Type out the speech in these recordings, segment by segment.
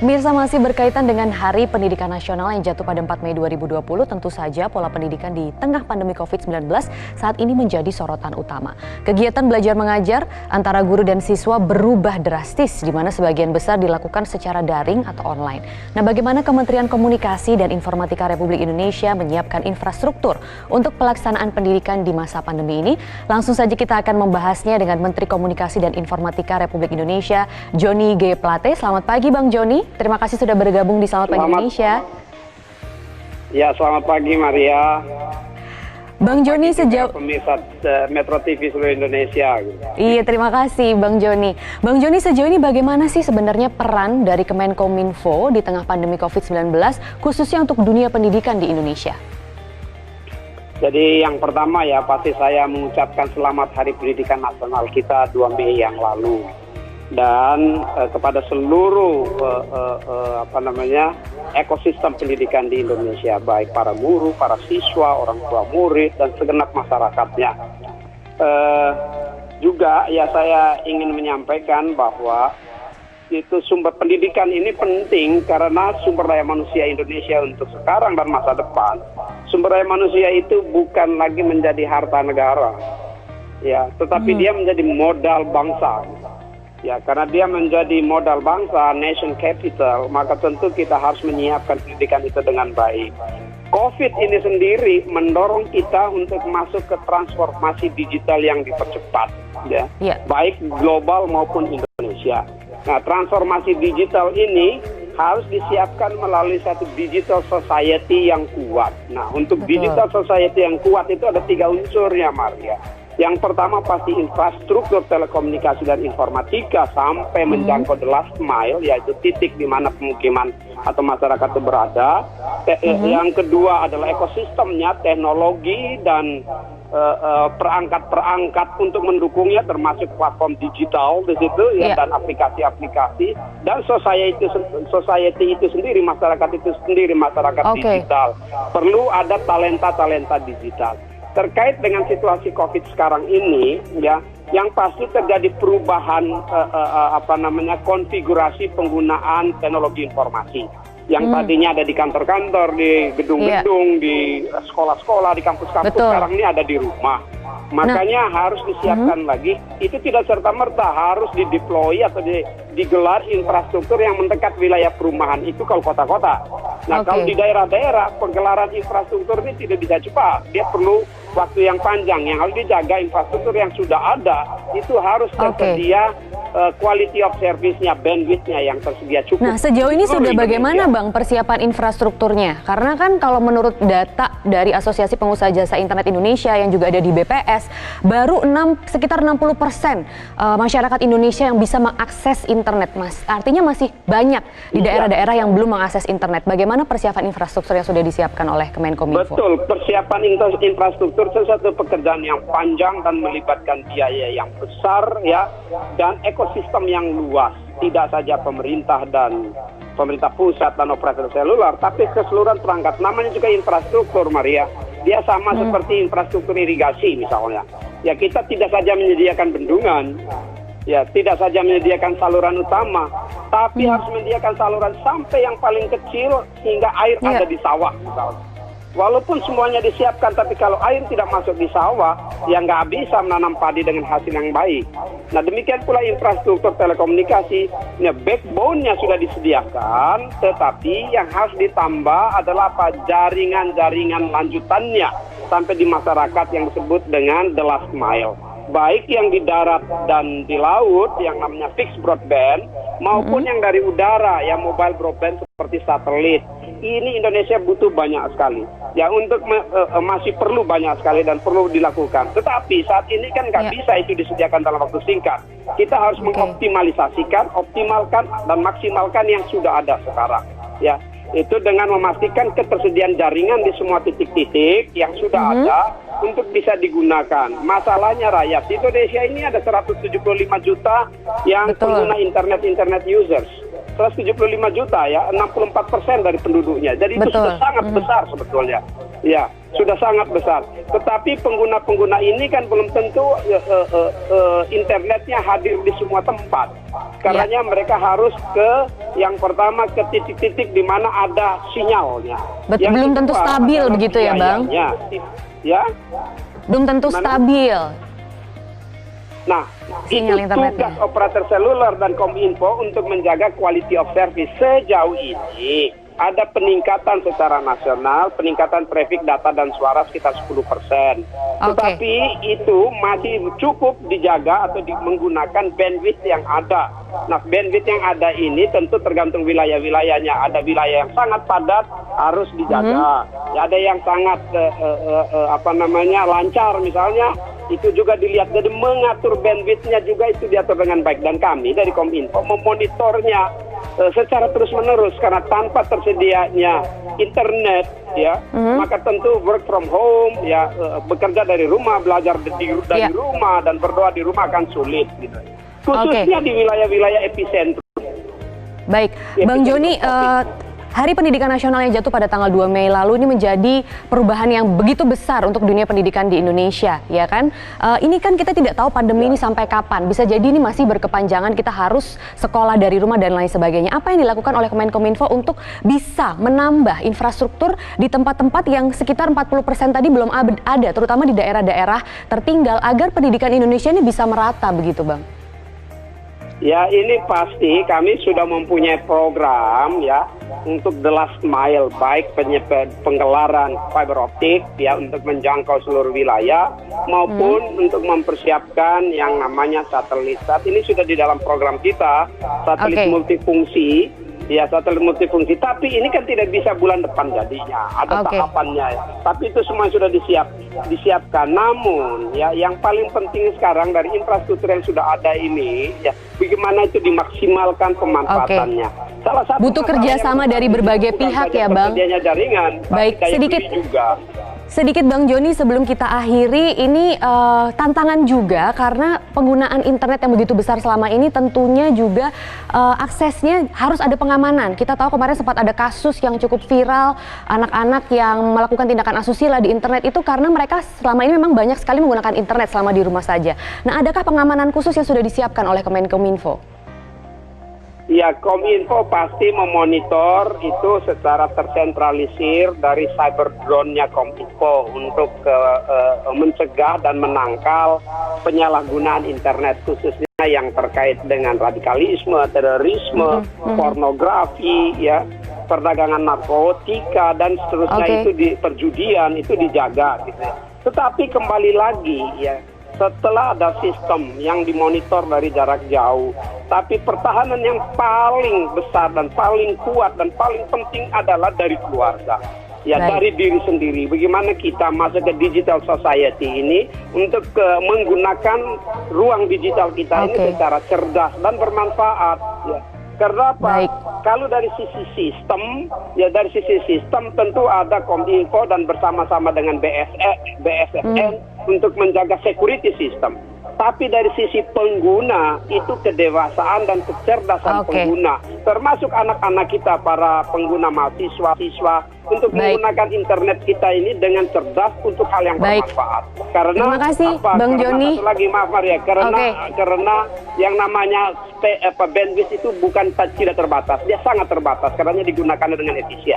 Mirsa, masih berkaitan dengan Hari Pendidikan Nasional yang jatuh pada 4 Mei 2020, tentu saja pola pendidikan di tengah pandemi COVID-19 saat ini menjadi sorotan utama. Kegiatan belajar mengajar antara guru dan siswa berubah drastis, di mana sebagian besar dilakukan secara daring atau online. Nah, bagaimana Kementerian Komunikasi dan Informatika Republik Indonesia menyiapkan infrastruktur untuk pelaksanaan pendidikan di masa pandemi ini? Langsung saja kita akan membahasnya dengan Menteri Komunikasi dan Informatika Republik Indonesia, Johnny G. Plate. Selamat pagi, Bang Johnny. Terima kasih sudah bergabung di Selamat Pagi Indonesia. Ya, selamat pagi Maria. Bang Johnny, sejauh pemirsa Metro TV seluruh Indonesia. Iya, terima kasih Bang Johnny. Bang Johnny, sejauh ini bagaimana sih sebenarnya peran dari Kemenkominfo di tengah pandemi COVID-19, khususnya untuk dunia pendidikan di Indonesia? Jadi yang pertama ya, pasti saya mengucapkan selamat Hari Pendidikan Nasional kita 2 Mei yang lalu. Dan kepada seluruh ekosistem pendidikan di Indonesia, baik para guru, para siswa, orang tua murid, dan segenap masyarakatnya. Juga ya saya ingin menyampaikan bahwa itu sumber pendidikan ini penting karena sumber daya manusia Indonesia untuk sekarang dan masa depan. Sumber daya manusia itu bukan lagi menjadi harta negara, ya, tetapi dia menjadi modal bangsa. Ya, karena dia menjadi modal bangsa, nation capital, maka tentu kita harus menyiapkan pendidikan itu dengan baik. COVID ini sendiri mendorong kita untuk masuk ke transformasi digital yang dipercepat, ya, baik global maupun Indonesia. Nah, transformasi digital ini harus disiapkan melalui satu digital society yang kuat. Nah, untuk digital society yang kuat itu ada 3 unsur ya, Maria. Yang pertama pasti infrastruktur telekomunikasi dan informatika sampai menjangkau the last mile, yaitu titik di mana pemukiman atau masyarakat itu berada. Yang kedua adalah ekosistemnya, teknologi dan perangkat-perangkat untuk mendukungnya, termasuk platform digital di situ ya, dan aplikasi-aplikasi, dan society itu sendiri, masyarakat itu sendiri, masyarakat digital. Perlu ada talenta-talenta digital. Terkait dengan situasi COVID sekarang ini, ya, yang pasti terjadi perubahan konfigurasi penggunaan teknologi informasi. Yang tadinya ada di kantor-kantor, di gedung-gedung, di sekolah-sekolah, di kampus-kampus, sekarang ini ada di rumah. Makanya harus disiapkan lagi. Itu tidak serta-merta harus dideploy atau digelar infrastruktur yang mendekat wilayah perumahan. Itu kalau kota-kota. Nah, kalau di daerah-daerah, penggelaran infrastruktur ini tidak bisa cepat. Dia perlu waktu yang panjang. Yang harus dijaga infrastruktur yang sudah ada, itu harus tersedia quality of service-nya, bandwidth-nya yang tersedia cukup. Nah, sejauh ini sudah bagaimana Bang persiapan infrastrukturnya? Karena kan kalau menurut data dari Asosiasi Pengusaha Jasa Internet Indonesia yang juga ada di BPS, baru sekitar 60% masyarakat Indonesia yang bisa mengakses internet, Mas. Artinya masih banyak di daerah-daerah yang belum mengakses internet. Bagaimana persiapan infrastruktur yang sudah disiapkan oleh Kemenkominfo? Betul, persiapan infrastruktur sesuatu pekerjaan yang panjang dan melibatkan biaya yang besar, ya, dan ekosistem yang luas. Tidak saja pemerintah pusat dan operator seluler, tapi keseluruhan perangkat. Namanya juga infrastruktur, Maria. Dia sama seperti infrastruktur irigasi misalnya. Ya, kita tidak saja menyediakan bendungan, ya, tidak saja menyediakan saluran utama, tapi harus menyediakan saluran sampai yang paling kecil hingga air ada di sawah misalnya. Walaupun semuanya disiapkan, tapi kalau air tidak masuk di sawah, ya nggak bisa menanam padi dengan hasil yang baik. Nah, demikian pula infrastruktur telekomunikasi, ya, backbone-nya sudah disediakan, tetapi yang harus ditambah adalah jaringan-jaringan lanjutannya sampai di masyarakat yang disebut dengan the last mile. Baik yang di darat dan di laut, yang namanya fixed broadband, maupun yang dari udara, yang mobile broadband seperti satelit. Ini Indonesia butuh banyak sekali. Ya, untuk masih perlu banyak sekali dan perlu dilakukan. Tetapi saat ini kan nggak bisa itu disediakan dalam waktu singkat. Kita harus mengoptimalisasikan, optimalkan, dan maksimalkan yang sudah ada sekarang. Ya, itu dengan memastikan ketersediaan jaringan di semua titik-titik yang sudah ada untuk bisa digunakan. Masalahnya rakyat di Indonesia ini ada 175 juta yang pengguna internet users. 175 juta ya, 64% dari penduduknya. Jadi itu sudah sangat besar sebetulnya. Ya, sudah sangat besar. Tetapi pengguna-pengguna ini kan belum tentu internetnya hadir di semua tempat. Karena mereka harus yang pertama ke titik-titik di mana ada sinyalnya. Betul, belum tentu stabil begitu ya, Bang? Ya. Belum tentu stabil. Nah, itu tugas operator seluler dan Kominfo untuk menjaga quality of service. Sejauh ini ada peningkatan secara nasional, peningkatan traffic data dan suara sekitar 10%. Tetapi itu masih cukup dijaga atau menggunakan bandwidth yang ada. Nah, bandwidth yang ada ini tentu tergantung wilayah-wilayahnya. Ada wilayah yang sangat padat, harus dijaga. Ada yang sangat lancar misalnya, itu juga dilihat. Jadi mengatur bandwidth-nya juga itu diatur dengan baik. Dan kami dari Kominfo memonitornya secara terus-menerus, karena tanpa tersedianya internet maka tentu work from home bekerja dari rumah, belajar dari rumah dan berdoa di rumah akan sulit gitu. Khususnya di wilayah-wilayah epicentrum. Baik, Bang Joni, Hari Pendidikan Nasional yang jatuh pada tanggal 2 Mei lalu ini menjadi perubahan yang begitu besar untuk dunia pendidikan di Indonesia, ya kan? Ini kan kita tidak tahu pandemi ini sampai kapan. Bisa jadi ini masih berkepanjangan, kita harus sekolah dari rumah dan lain sebagainya. Apa yang dilakukan oleh Kemenkominfo untuk bisa menambah infrastruktur di tempat-tempat yang sekitar 40% tadi belum ada, terutama di daerah-daerah tertinggal, agar pendidikan Indonesia ini bisa merata begitu, Bang? Ya, ini pasti kami sudah mempunyai program untuk the last mile, baik penggelaran fiber optik untuk menjangkau seluruh wilayah maupun untuk mempersiapkan yang namanya satelit. Saat ini sudah di dalam program kita, satelit multifungsi. Ya, satelit multifungsi. Tapi ini kan tidak bisa bulan depan jadinya. Ada tahapannya. Tapi itu semua sudah disiapkan. Namun, yang paling penting sekarang dari infrastruktur yang sudah ada ini, bagaimana itu dimaksimalkan pemanfaatannya. Salah satu butuh kerjasama dari berbagai pihak ya, Bang. Jaringan. Baik, sedikit Bang Joni sebelum kita akhiri, ini tantangan juga karena penggunaan internet yang begitu besar selama ini tentunya juga aksesnya harus ada pengamanan. Kita tahu kemarin sempat ada kasus yang cukup viral, anak-anak yang melakukan tindakan asusila di internet itu karena mereka selama ini memang banyak sekali menggunakan internet selama di rumah saja. Nah, adakah pengamanan khusus yang sudah disiapkan oleh Kemenkominfo? Ya, Kominfo pasti memonitor itu secara tersentralisir dari cyber drone-nya Kominfo untuk mencegah dan menangkal penyalahgunaan internet, khususnya yang terkait dengan radikalisme, terorisme, pornografi, perdagangan narkotika dan seterusnya. Itu di perjudian itu dijaga gitu ya. Tetapi kembali lagi setelah ada sistem yang dimonitor dari jarak jauh, tapi pertahanan yang paling besar dan paling kuat dan paling penting adalah dari keluarga. Dari diri sendiri. Bagaimana kita masuk ke digital society ini untuk menggunakan ruang digital kita ini secara cerdas dan bermanfaat. Karena apa? Kalau dari sisi sistem, tentu ada Kominfo dan bersama-sama dengan BSSN untuk menjaga security system. Tapi dari sisi pengguna, itu kedewasaan dan kecerdasan pengguna. Termasuk anak-anak kita, para pengguna mahasiswa-siswa, untuk menggunakan internet kita ini dengan cerdas untuk hal yang bermanfaat. Karena terima kasih, Bang Joni. Satu lagi, maaf Maria, karena yang namanya bandwidth itu bukan tidak terbatas, dia sangat terbatas karena digunakan dengan efisien.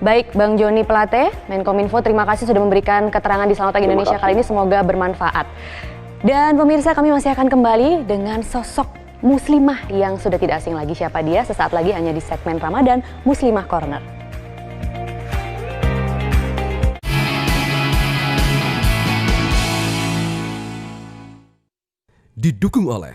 Baik, Bang Joni Plate, Menkominfo, terima kasih sudah memberikan keterangan di Selamat Pagi Indonesia kali ini, semoga bermanfaat. Dan pemirsa, kami masih akan kembali dengan sosok muslimah yang sudah tidak asing lagi siapa dia, sesaat lagi hanya di segmen Ramadan Muslimah Corner. Didukung oleh